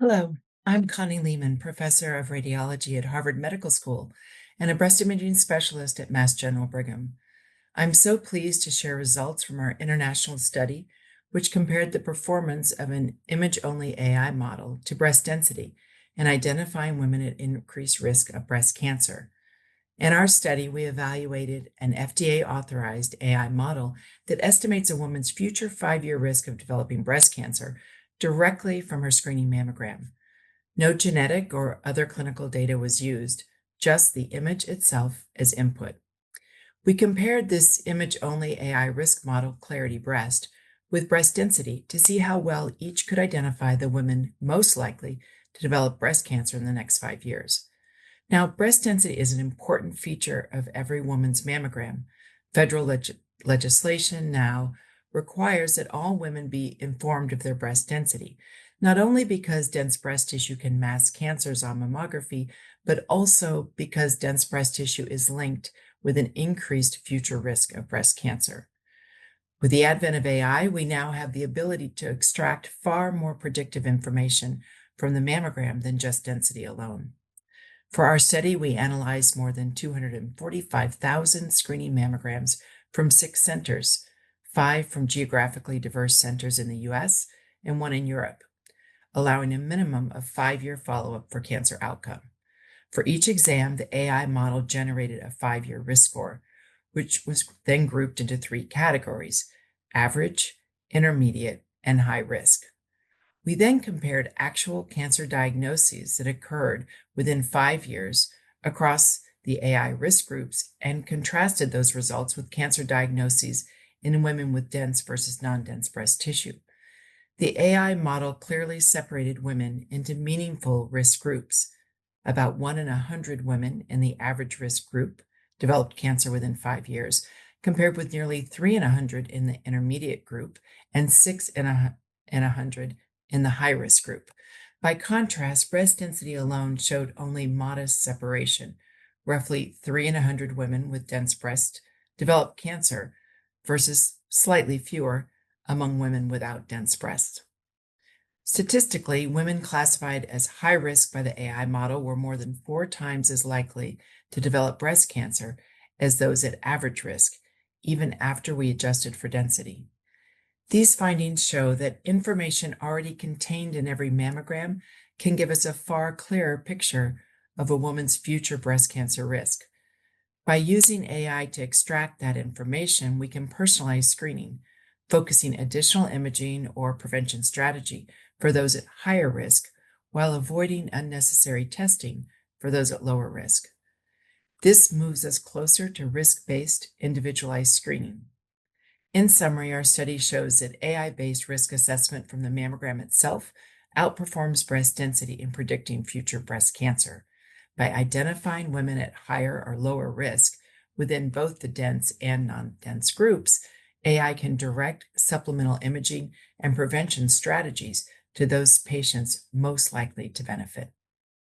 Hello, I'm Connie Lehman, professor of radiology at Harvard Medical School and a breast imaging specialist at Mass General Brigham. I'm so pleased to share results from our international study, which compared the performance of an image-only AI model to breast density in identifying women at increased risk of breast cancer. In our study, we evaluated an FDA-authorized AI model that estimates a woman's future 5-year risk of developing breast cancer directly from her screening mammogram. No genetic or other clinical data was used, just the image itself as input. We compared this image-only AI risk model, Clarity Breast, with breast density to see how well each could identify the women most likely to develop breast cancer in the next 5 years. Now, breast density is an important feature of every woman's mammogram. Federal legislation now requires that all women be informed of their breast density, not only because dense breast tissue can mask cancers on mammography, but also because dense breast tissue is linked with an increased future risk of breast cancer. With the advent of AI, we now have the ability to extract far more predictive information from the mammogram than just density alone. For our study, we analyzed more than 245,000 screening mammograms from 6 centers, 5 from geographically diverse centers in the US and 1 in Europe, allowing a minimum of 5-year follow-up for cancer outcome. For each exam, the AI model generated a 5-year risk score, which was then grouped into 3 categories: average, intermediate, and high risk. We then compared actual cancer diagnoses that occurred within 5 years across the AI risk groups and contrasted those results with cancer diagnoses in women with dense versus non-dense breast tissue. The AI model clearly separated women into meaningful risk groups. About 1 in 100 women in the average risk group developed cancer within 5 years, compared with nearly 3 in 100 in the intermediate group and 6 in 100 in the high-risk group. By contrast, breast density alone showed only modest separation. Roughly 3 in 100 women with dense breast developed cancer versus slightly fewer among women without dense breasts. Statistically, women classified as high risk by the AI model were more than 4 times as likely to develop breast cancer as those at average risk, even after we adjusted for density. These findings show that information already contained in every mammogram can give us a far clearer picture of a woman's future breast cancer risk. By using AI to extract that information, we can personalize screening, focusing additional imaging or prevention strategy for those at higher risk, while avoiding unnecessary testing for those at lower risk. This moves us closer to risk-based, individualized screening. In summary, our study shows that AI-based risk assessment from the mammogram itself outperforms breast density in predicting future breast cancer. By identifying women at higher or lower risk within both the dense and non-dense groups, AI can direct supplemental imaging and prevention strategies to those patients most likely to benefit.